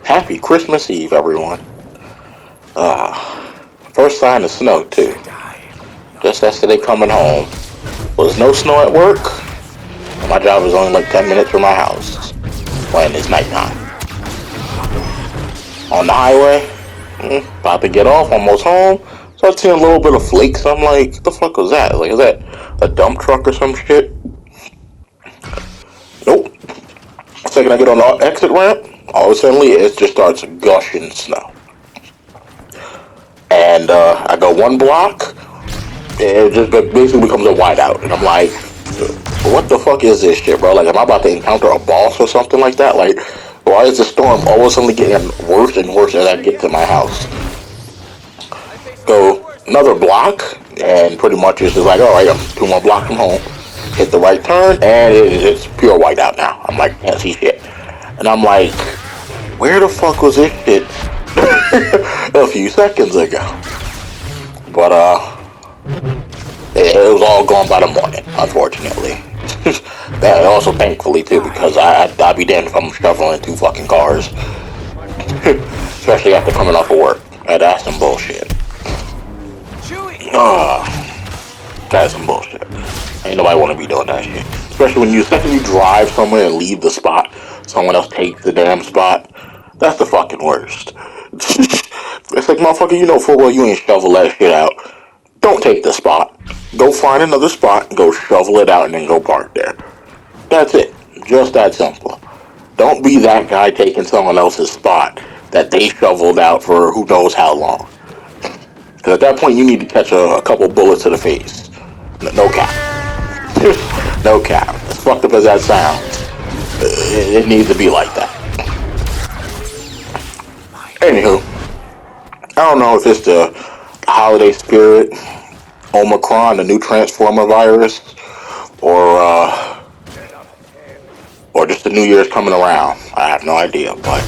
Happy Christmas Eve, everyone. First sign of snow, too. Just yesterday coming home. Was no snow at work. My job is only like 10 minutes from my house when it's nighttime. On the highway, about to get off, almost home. Start seeing a little bit of flakes. I'm like, what the fuck was that? Like, is that a dump truck or some shit? Nope. The second I get on the exit ramp, all of a sudden it just starts gushing snow. And I go one block, and it just basically becomes a whiteout. And I'm like, what the fuck is this shit, bro? Like, am I about to encounter a boss or something like that? Like, why is the storm all of a sudden getting worse and worse as I get to my house? Go another block, and pretty much it's just like, alright, I'm 2 more blocks from home. Hit the right turn, and it's pure whiteout now. I'm like, can't see shit. And I'm like, where the fuck was this shit a few seconds ago? But, it was all gone by the morning, unfortunately. That also thankfully, too, because I'd be damned if I'm shoveling 2 fucking cars. Especially after coming off of work. That's some bullshit. That's some bullshit. Ain't nobody want to be doing that shit. Especially when you drive somewhere and leave the spot, someone else takes the damn spot. That's the fucking worst. It's like, motherfucker, you know full well you ain't shovel that shit out. Don't take the spot. Go find another spot, go shovel it out, and then go park there. That's it. Just that simple. Don't be that guy taking someone else's spot that they shoveled out for who knows how long. Because at that point, you need to catch a couple bullets to the face. No cap. No cap. As fucked up as that sounds, it needs to be like that. Anywho, I don't know if it's the holiday spirit, Omicron, the new Transformer virus, or just the New Year's coming around. I have no idea, but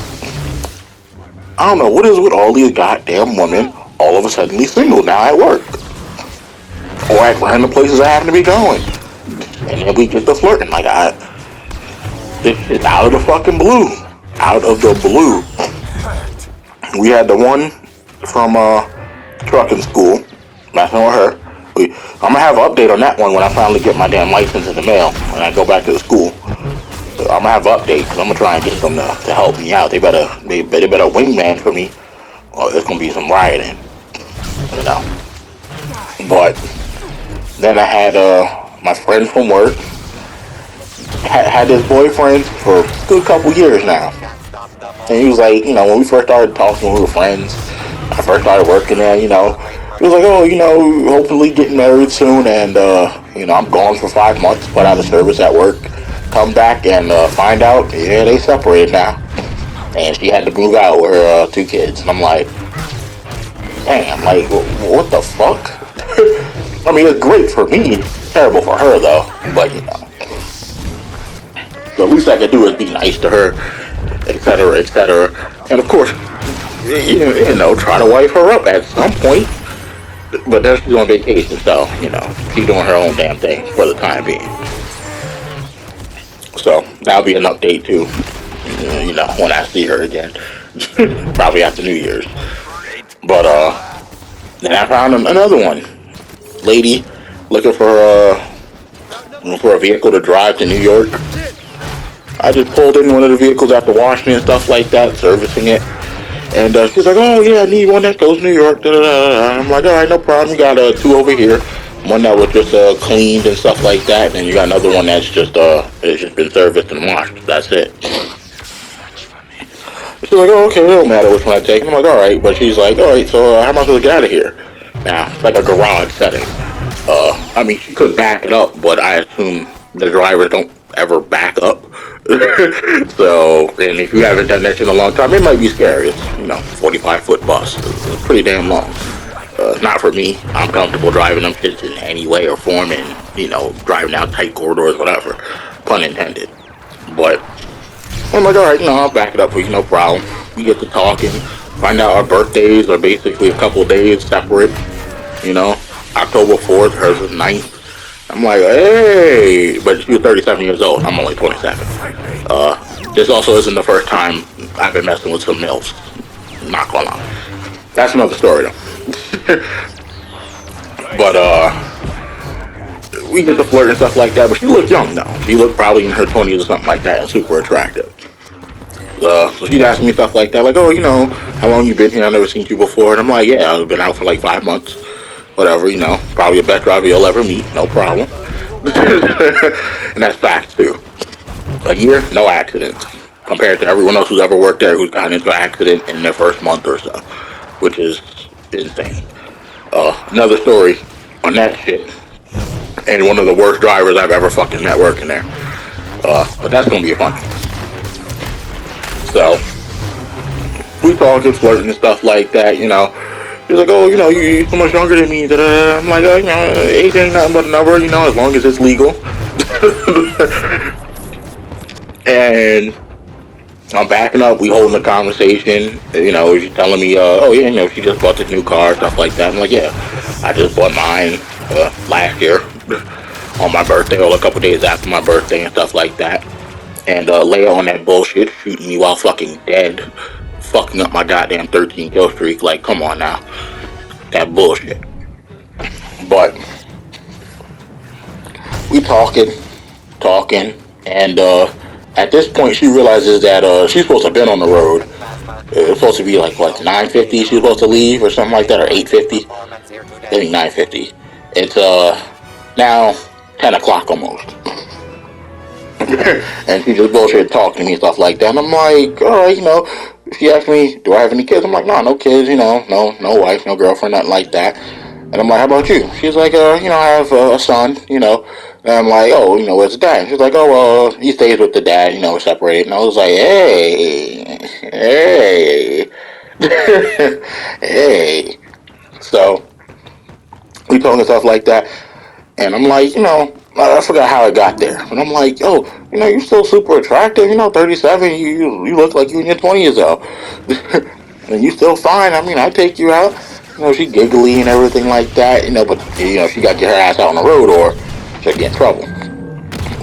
I don't know what is with all these goddamn women all of a sudden single now at work, or at random places I happen to be going, and then we get to flirting like it's out of the fucking blue, out of the blue. We had the one from trucking school, messing with her. I'm gonna have an update on that one when I finally get my damn license in the mail and I go back to the school. I'm gonna have an update because I'm gonna try and get them to help me out. They better wingman for me, or there's gonna be some rioting, you know. But then I had my friend from work had this boyfriend for a good couple years now, and he was like, you know, when we first started talking, we were friends. I first started working there, you know. He was like, oh, you know, hopefully getting married soon, and you know, I'm gone for 5 months, put out of service at work. Come back and find out, yeah, they separated now. And she had to move out with her 2 kids. And I'm like, damn, like, what the fuck? I mean, it's great for me, terrible for her, though. But, you know, the least I could do is be nice to her, etc., etc. And, of course, you know, try to wife her up at some point. But then she's on vacation, so, you know, she's doing her own damn thing for the time being. So that'll be an update too, you know, when I see her again, probably after New Year's. But then I found another one, lady looking for a vehicle to drive to New York. I just pulled in one of the vehicles after washing and stuff like that, servicing it, and she's like, "Oh yeah, I need one that goes to New York." Da, da, da. I'm like, "All right, no problem. We got 2 over here." One that was just cleaned and stuff like that, and then you got another one that's just it's just been serviced and washed. That's it. She's like, "Oh, okay, it don't matter which one I take." And I'm like, "All right," but she's like, "All right, so how am I supposed to get out of here?" Now it's like a garage setting. I mean, she could back it up, but I assume the drivers don't ever back up. So, and if you haven't done that in a long time, it might be scary. It's, you know, 45-foot bus. It's pretty damn long. Not for me. I'm comfortable driving them shits in any way or form, and, you know, driving down tight corridors, whatever. Pun intended. But I'm like, alright, no, I'll back it up for you, no problem. We get to talking, find out our birthdays are basically a couple of days separate. You know, October 4th, hers was 9th. I'm like, hey, but she was 37 years old. I'm only 27. This also isn't the first time I've been messing with some milfs. Not gonna lie. That's another story though. But we get to flirt and stuff like that. But she looked young though. She looked probably in her 20s or something like that, and super attractive. So she'd ask me stuff like that, like, oh, how long you been here? I've never seen you before. And I'm like, yeah, I've been out for like 5 months. Whatever, probably the best driver you'll ever meet, no problem. And that's facts too. A year, no accidents. Compared to everyone else who's ever worked there who's gotten into an accident in their first month or so, which is insane. Another story on that shit, and one of the worst drivers I've ever fucking met working there. But that's gonna be fun. So we talking, flirting and stuff like that. He's like, oh, you're so much younger than me. Da-da. I'm like, age ain't nothing but a number. As long as it's legal. And I'm backing up. We holding the conversation. She's telling me, oh yeah, she just bought this new car, stuff like that. I'm like, yeah, I just bought mine last year on my birthday, or a couple days after my birthday and stuff like that. And Leia on that bullshit, shooting me while fucking dead, fucking up my goddamn 13 kill streak. Like, come on now, that bullshit. But we talking, and at this point she realizes that she's supposed to have been on the road. It's supposed to be like what, 9:50 she's supposed to leave or something like that, or 8:50. I think 9:50. It's now 10 o'clock almost. And she just bullshit talking to me and stuff like that. And I'm like, alright, she asked me, do I have any kids? I'm like, no kids, no wife, no girlfriend, nothing like that. And I'm like, how about you? She's like, I have a son, And I'm like, oh, where's the dad? She's like, oh, well, he stays with the dad, we're separated. And I was like, hey, hey. So we talking stuff like that. And I'm like, I forgot how I got there. But I'm like, oh, you're still super attractive. 37, you look like you in your 20s though. And you still fine. I mean, I'd take you out. She giggly and everything like that. But, she got to get her ass out on the road or she'll get in trouble.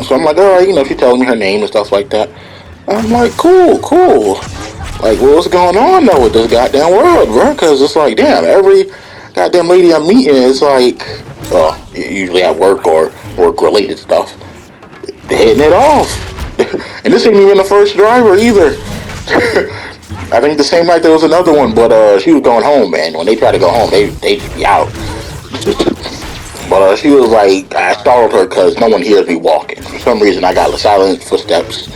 So I'm like, alright, she telling me her name and stuff like that. And I'm like, cool. Like, what's going on though with this goddamn world, bro? Because it's like, damn, every goddamn lady I'm meeting is like, well, usually at work or work-related stuff, hitting it off. And this ain't even the first driver either. I think the same night there was another one, but she was going home, man. When they try to go home, they just be out. But she was like, I startled her because no one hears me walking. For some reason, I got the silent footsteps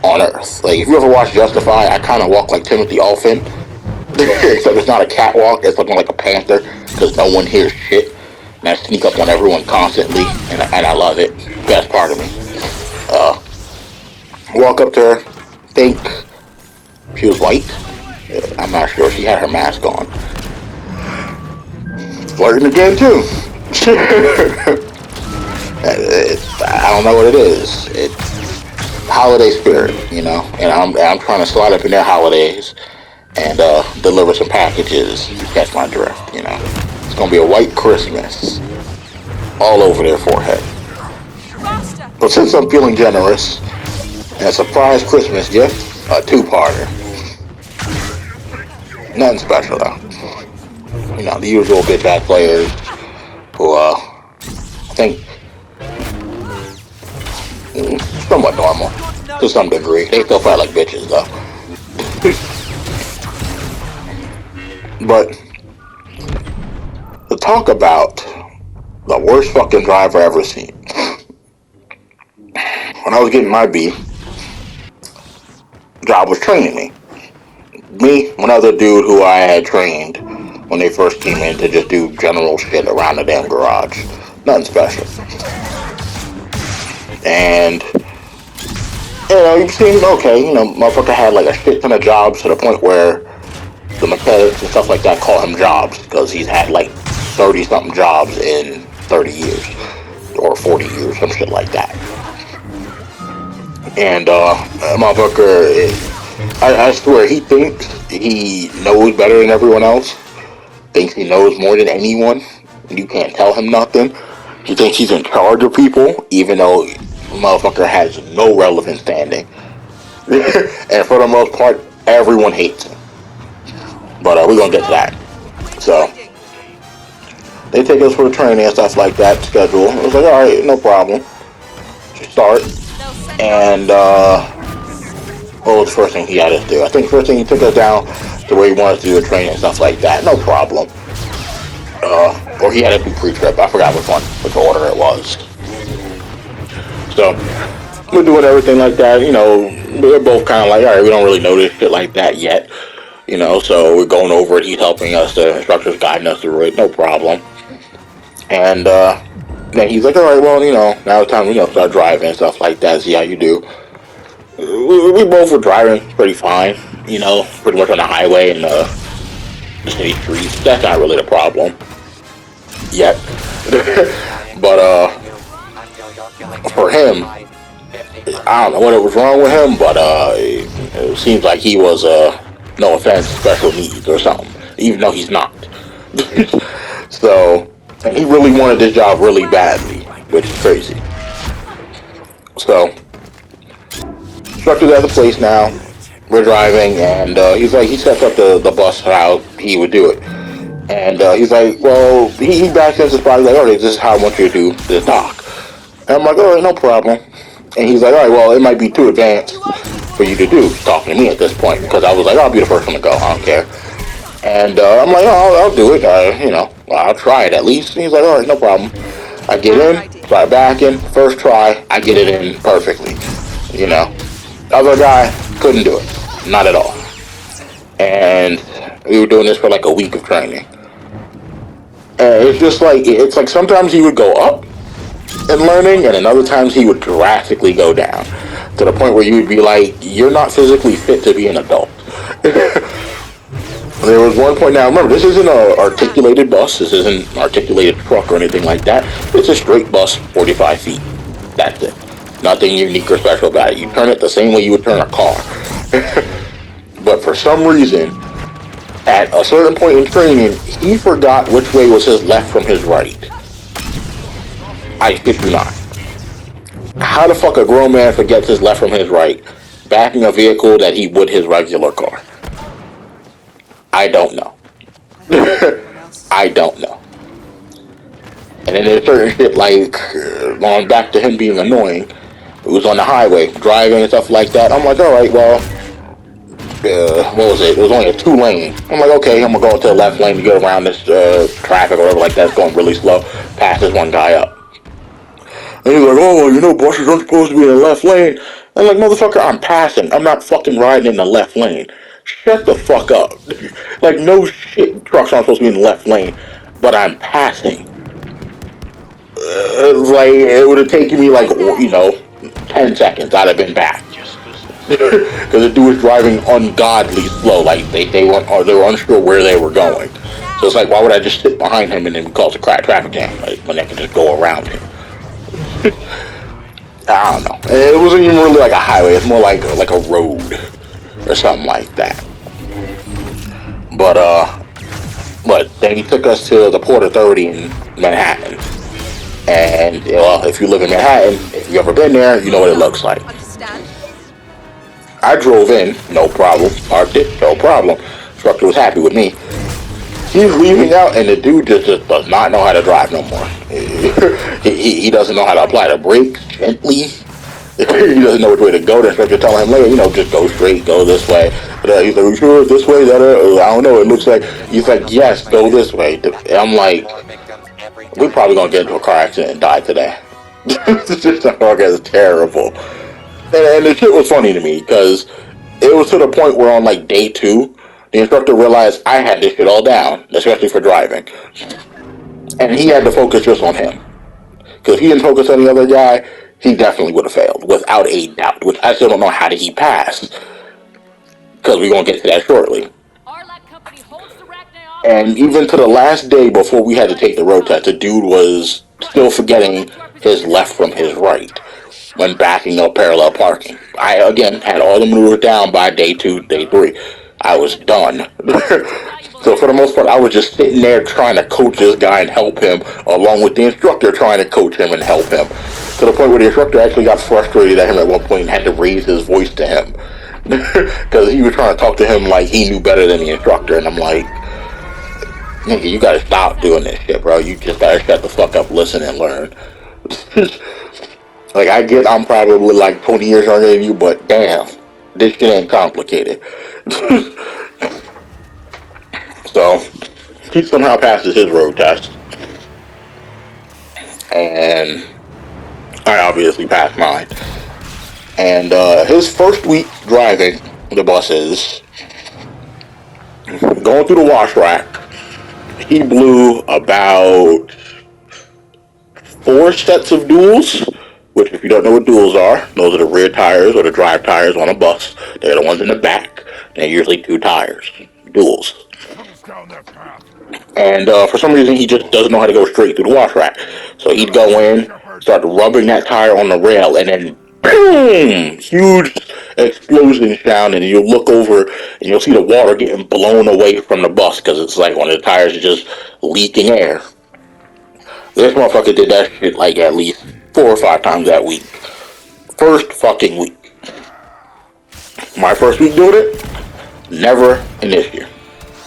on Earth. Like, if you ever watch Justified, I kind of walk like Timothy Olyphant. Except it's not a catwalk, it's looking like a panther, because no one hears shit. And I sneak up on everyone constantly, and I love it. Best part of me. Walk up to her, think she was white. I'm not sure, she had her mask on. Flirting again too. I don't know what it is. It's holiday spirit, and I'm trying to slide up in their holidays and deliver some packages. Catch my drift, It's gonna be a white Christmas all over their forehead. But since I'm feeling generous, and a surprise Christmas gift, a two-parter. Nothing special though. The usual bitch-ass players who, I think, somewhat normal to some degree. They still fight like bitches though. But to talk about the worst fucking driver I've ever seen. When I was getting my B, job was training me. Me, one other dude who I had trained when they first came in to just do general shit around the damn garage. Nothing special. And, he seemed okay. Motherfucker had like a shit ton of jobs to the point where the mechanics and stuff like that call him Jobs because he's had like 30-something jobs in 30 years. Or 40 years, some shit like that. And, motherfucker, I swear, he thinks he knows better than everyone else. Thinks he knows more than anyone. And you can't tell him nothing. He thinks he's in charge of people, even though motherfucker has no relevant standing. And for the most part, Everyone hates him. But we're gonna get to that. So they take us for the training and stuff like that. Schedule. I was like, all right, no problem. Start. And what was the first thing he had us do? I think first thing he took us down to where he wanted to do the training and stuff like that. No problem. Or he had to do pre-trip. I forgot which order it was. So we're doing everything like that. You know, we're both kind of like, all right, we don't really know this shit like that yet. You know, so we're going over it. He's helping us. The instructor's guiding us through it. No problem. And then he's like, all right, well, you know, now it's time to start driving and stuff like that. See how you do. We both were driving pretty fine. You know, pretty much on the highway and the city streets. That's not really the problem yet. But for him, I don't know what was wrong with him, but it seems like he was no offense, special needs or something, even though he's not. So, and he really wanted this job really badly, which is crazy. So, instructor's at the place now. We're driving, and he's like, he sets up the bus how he would do it. And he's like, well, he backs into his body like, alright, this is how I want you to do this dock. And I'm like, alright, no problem. And he's like, alright, well, it might be too advanced for you to do, talking to me at this point, because I was like, I'll be the first one to go, I don't care. And I'm like, oh, I'll do it, I'll try it at least. And he's like, alright, no problem. I get in, try back in, first try, I get it in perfectly, you know. Other guy couldn't do it, not at all. And we were doing this for like a week of training. And it's like sometimes he would go up in learning, and then other times he would drastically go down to the point where you would be like, you're not physically fit to be an adult. There was one point, now remember, this isn't an articulated bus, this isn't an articulated truck or anything like that. It's a straight bus, 45 feet. That's it. Nothing unique or special about it. You turn it the same way you would turn a car. But for some reason, at a certain point in training, he forgot which way was his left from his right. I kid you not. How the fuck a grown man forgets his left from his right, backing a vehicle that he would his regular car? I don't know. I don't know. And then there's certain shit like, going back to him being annoying, it was on the highway, driving and stuff like that. I'm like, alright, well, what was it? It was only a 2-lane. I'm like, okay, I'm gonna go into the left lane to get around this traffic or whatever like that's going really slow, pass this one guy up. And he's like, oh, you know, buses aren't supposed to be in the left lane. I'm like, motherfucker, I'm passing. I'm not fucking riding in the left lane. Shut the fuck up. Like, no shit, trucks aren't supposed to be in the left lane, but I'm passing. Like, it would have taken me, like, 10 seconds. I'd have been back. Because the dude was driving ungodly slow. Like, they were unsure where they were going. So it's like, why would I just sit behind him and then cause a traffic jam? Like, when I can just go around him. I don't know. It wasn't even really like a highway. It's more like a road or something like that. But then he took us to the Port Authority in Manhattan. And well, if you live in Manhattan, if you've ever been there, you know what it looks like. I drove in, no problem. Parked it, no problem. Instructor was happy with me. He's leaving out, and the dude just does not know how to drive no more. He doesn't know how to apply the brakes gently. He doesn't know which way to go. The instructor telling him later, just go straight, go this way. But, he's like, you sure this way? I don't know. It looks like, he's like, yes, go this way. And I'm like, we're probably going to get into a car accident and die today. This is terrible. And the shit was funny to me, because it was to the point where on like day 2, the instructor realized I had this shit all down, especially for driving. And he had to focus just on him. Because if he didn't focus on the other guy, he definitely would have failed, without a doubt. Which I still don't know how did he pass. Because we're going to get to that shortly. And even to the last day before we had to take the road test, the dude was still forgetting his left from his right when backing up parallel parking. I, again, had all the maneuvers down by day 2, day 3. I was done. So for the most part, I was just sitting there trying to coach this guy and help him, along with the instructor trying to coach him and help him. To the point where the instructor actually got frustrated at him at one point and had to raise his voice to him. because he was trying to talk to him like he knew better than the instructor, and I'm like, nigga, you gotta stop doing this shit, bro. You just gotta shut the fuck up, listen, and learn. Like, I get I'm probably like 20 years younger than you, but damn, this shit ain't complicated. So, he somehow passes his road test, and I obviously passed mine. And his first week driving the buses, going through the wash rack, he blew about 4 sets of duals, which, if you don't know what duals are, those are the rear tires or the drive tires on a bus. They're the ones in the back. They're usually 2 tires. Duals. And for some reason, he just doesn't know how to go straight through the wash rack. So he'd go in, start rubbing that tire on the rail, and then boom! Huge explosion sound, and you'll look over and you'll see the water getting blown away from the bus because it's like one of the tires is just leaking air. This motherfucker did that shit like at least 4 or 5 times that week. First fucking week. My first week doing it, never an issue.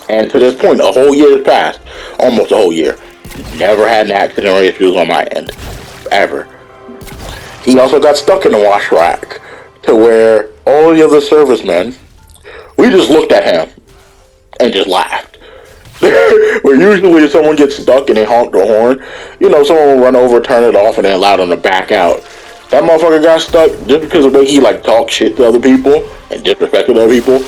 And to this point, a whole year has passed. Almost a whole year. Never had an accident or issues on my end. Ever. He also got stuck in the wash rack to where all the other servicemen, we just looked at him and just laughed. Where usually if someone gets stuck and they honk the horn, you know, someone will run over, turn it off, and then allow them to back out. That motherfucker got stuck just because of the way he like talked shit to other people and disrespected other people.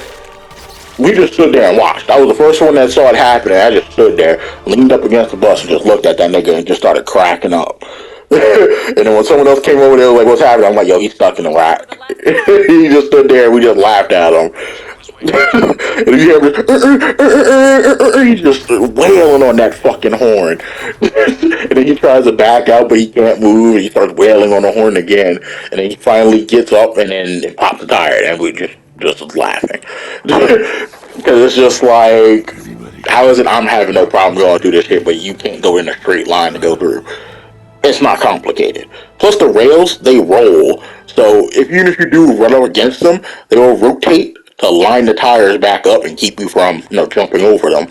We just stood there and watched. I was the first one that saw it happen, and I just stood there, leaned up against the bus, and just looked at that nigga and just started cracking up. And then when someone else came over there, like, what's happening? I'm like, yo, he's stuck in the rack. He just stood there, and we just laughed at him. And you hear him, he's just wailing on that fucking horn. And then he tries to back out, but he can't move, and he starts wailing on the horn again. And then he finally gets up, and then it pops the tire, and we just laughing. Because it's just like, how is it I'm having no problem going through this shit, but you can't go in a straight line to go through? It's not complicated. Plus the rails, they roll. So even if you do run up against them, they will rotate to line the tires back up and keep you from, jumping over them.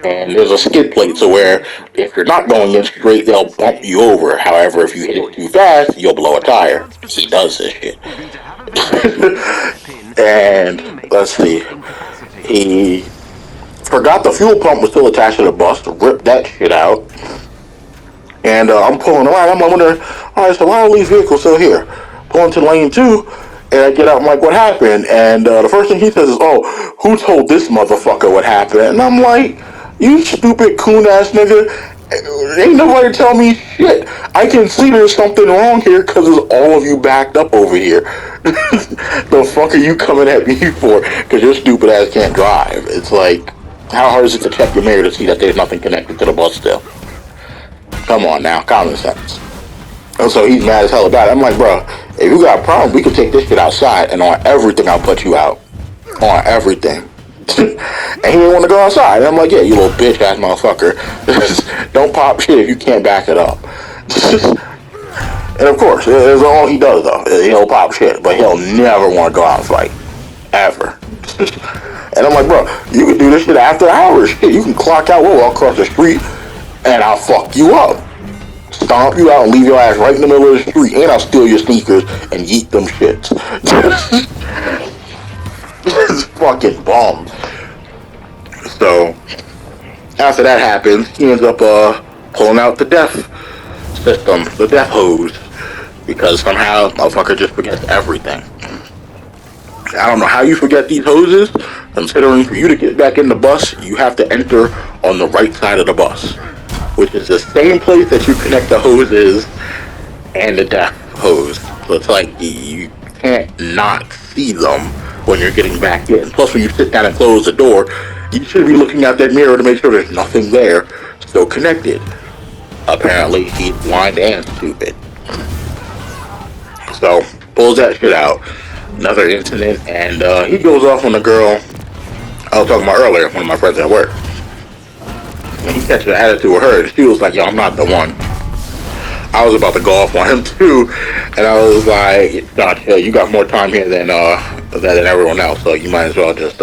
And there's a skid plate, so where if you're not going in straight, they'll bump you over. However, if you hit it too fast, you'll blow a tire. He does this shit. And let's see, he forgot the fuel pump was still attached to the bus, ripped that shit out. And I'm pulling around. I'm wondering, all right, so why are these vehicles still here? Pulling to lane 2, and I get out. I'm like, what happened? And the first thing he says is, oh, who told this motherfucker what happened? And I'm like, you stupid coon ass nigga. Ain't nobody tell me shit. I can see there's something wrong here because there's all of you backed up over here. The fuck are you coming at me for? Because your stupid ass can't drive. It's like, how hard is it to check your mirror to see that there's nothing connected to the bus still? Come on now, common sense. And so he's mad as hell about it. I'm like, bro, if you got a problem, we can take this shit outside, and on everything I'll put you out. On everything. And he didn't want to go outside. And I'm like, yeah, you little bitch ass motherfucker. Don't pop shit if you can't back it up. And of course, that's all he does though. He'll pop shit, but he'll never want to go out and fight. Ever. And I'm like, bro, you can do this shit after hours. Shit, you can clock out, we'll walk across the street, and I'll fuck you up. Stomp you out and leave your ass right in the middle of the street, and I'll steal your sneakers and yeet them shits. This fucking bomb. So, after that happens, he ends up pulling out the death system, the death hose, because somehow motherfucker just forgets everything. I don't know how you forget these hoses, considering for you to get back in the bus, you have to enter on the right side of the bus, which is the same place that you connect the hoses and the death hose. So it's like you can't not see them when you're getting back in. Plus, when you sit down and close the door, you should be looking out that mirror to make sure there's nothing there still connected. Apparently, he's blind and stupid. So, pulls that shit out. Another incident, and he goes off on the girl I was talking about earlier, one of my friends at work. And he catches an attitude with her, and she was like, yo, I'm not the one. I was about to go off on him too, And I was like, "Gotcha, you got more time here than everyone else, so you might as well just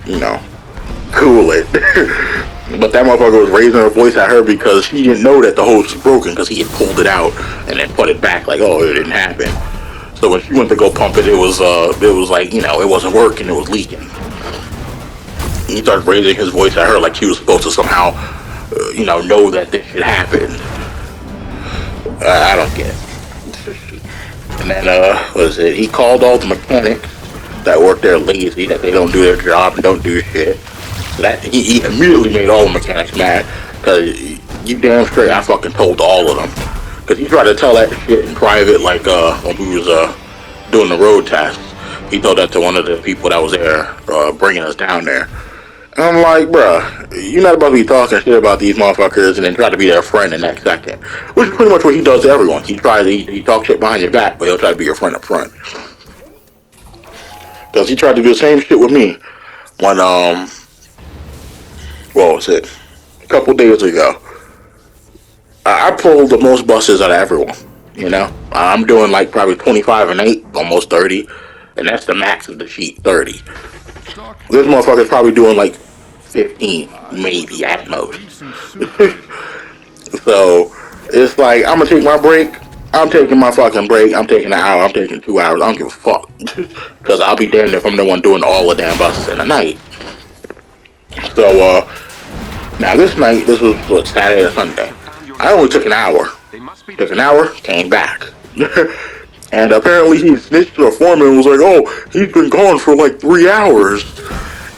you know, cool it." But that motherfucker was raising her voice at her because she didn't know that the hose was broken because he had pulled it out and then put it back like, oh, it didn't happen. So when she went to go pump it, it was like, it wasn't working, it was leaking. He started raising his voice at her like she was supposed to somehow, know that this shit happened. I don't get it. And then, what is it? He called all the mechanics that work there lazy, that they don't do their job and don't do shit. So that he immediately made all the mechanics mad, because you damn straight I fucking told all of them. Because he tried to tell that shit in private, like when we was doing the road test. He told that to one of the people that was there bringing us down there. And I'm like, bruh, you're not about to be talking shit about these motherfuckers and then try to be their friend the next second. Which is pretty much what he does to everyone. He talks shit behind your back, but he'll try to be your friend up front. Because he tried to do the same shit with me when, what was it? A couple days ago. I pulled the most buses out of everyone, I'm doing like probably 25 and 8, almost 30. And that's the max of the sheet, 30. This motherfucker's probably doing like 15, maybe at most. So it's like, I'm gonna take my break. I'm taking my fucking break. I'm taking an hour. I'm taking 2 hours. I don't give a fuck. Because I'll be damned if I'm the one doing all the damn buses in the night. So, now this night, this was what, Saturday or Sunday. I only took an hour. Took an hour, came back. And apparently he snitched to the foreman and was like, oh, he's been gone for like 3 hours.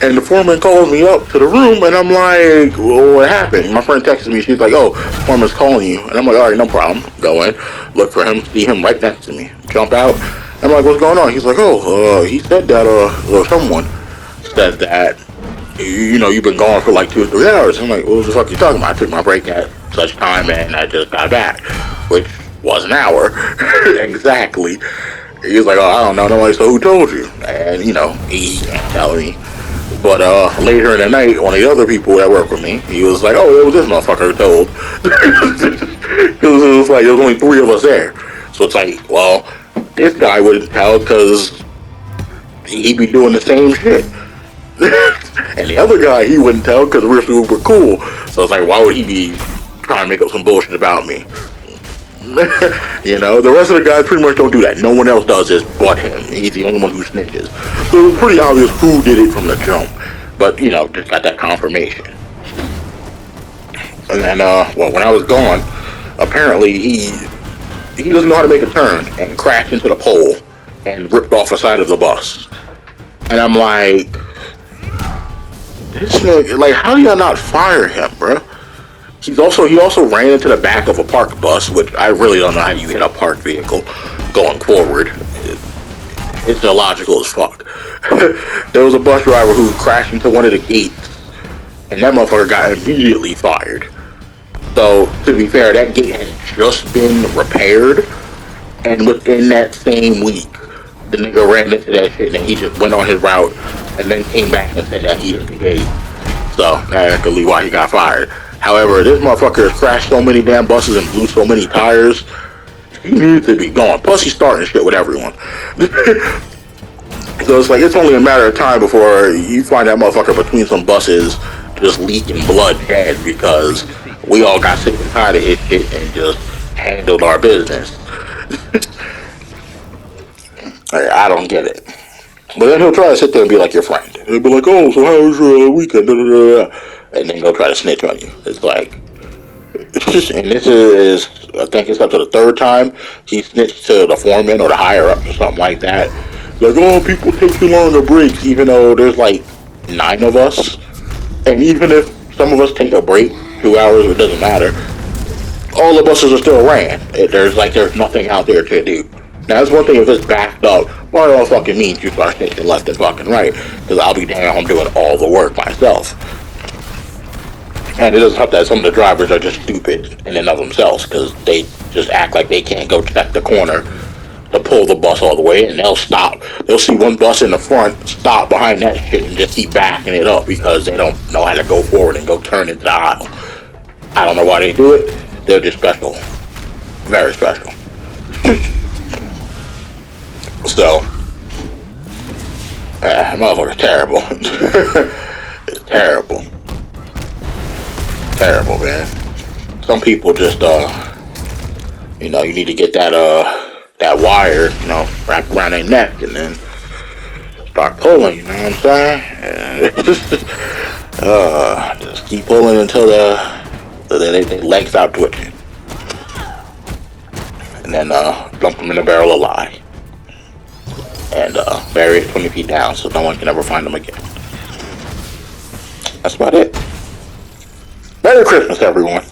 And the foreman calls me up to the room and I'm like, well, what happened? My friend texted me, she's like, oh, the foreman's calling you. And I'm like, alright, no problem. Go in, look for him, see him right next to me. Jump out. I'm like, what's going on? He's like, oh, he said that, someone said that, you've been gone for like 2 or 3 hours. I'm like, what the fuck are you talking about? I took my break at such time and I just got back. Which was an hour. Exactly. He was like, oh, I don't know. Nobody, so who told you? And, he can't tell me. But later in the night, one of the other people that work with me, he was like, oh, it was this motherfucker who told. It was like, there was only 3 of us there. So it's like, well, this guy wouldn't tell because he'd be doing the same shit. And the other guy, he wouldn't tell because we're super cool. So it's like, why would he be trying to make up some bullshit about me? The rest of the guys pretty much don't do that. No one else does this but him. He's the only one who snitches. So it was pretty obvious who did it from the jump. But, just got that confirmation. And then, when I was gone, apparently he doesn't know how to make a turn and crashed into the pole and ripped off the side of the bus. And I'm like, this nigga, like, how do y'all not fire him, bro? He also ran into the back of a parked bus, which I really don't know how you hit a parked vehicle going forward. It's illogical as fuck. There was a bus driver who crashed into one of the gates, and that motherfucker got immediately fired. So, to be fair, that gate had just been repaired, and within that same week, the nigga ran into that shit, and he just went on his route, and then came back and said that he hit the gate. So, that's could be why he got fired. However, this motherfucker has crashed so many damn buses and blew so many tires, he needs to be gone. Plus, he's starting shit with everyone. So it's like, it's only a matter of time before you find that motherfucker between some buses just leaking blood dead because we all got sick and tired of his shit and just handled our business. I don't get it. But then he'll try to sit there and be like your friend. He'll be like, oh, so how was your weekend? And then he'll try to snitch on you. It's like, and this is, I think it's up to the 3rd time he snitched to the foreman or the higher up or something like that. Like, oh, people take too long to break, even though there's like 9 of us. And even if some of us take a break, 2 hours, it doesn't matter. All the buses are still ran. There's nothing out there to do. Now, that's one thing if it's backed up. Well, it all fucking means you start snitching left and fucking right. Because I'll be damn, I'm doing all the work myself. And it doesn't help that some of the drivers are just stupid in and of themselves because they just act like they can't go check the corner to pull the bus all the way, and they'll stop. They'll see one bus in the front, stop behind that shit, and just keep backing it up because they don't know how to go forward and go turn into the aisle. I don't know why they do it. They're just special. Very special. So, motherfucker's terrible. It's terrible. Terrible, man. Some people just, you need to get that wire, wrapped around their neck and then start pulling, you know what I'm saying? Just keep pulling until their legs out twitching. And then, dump them in a barrel alive. And, bury it 20 feet down so no one can ever find them again. That's about it. Merry Christmas, everyone.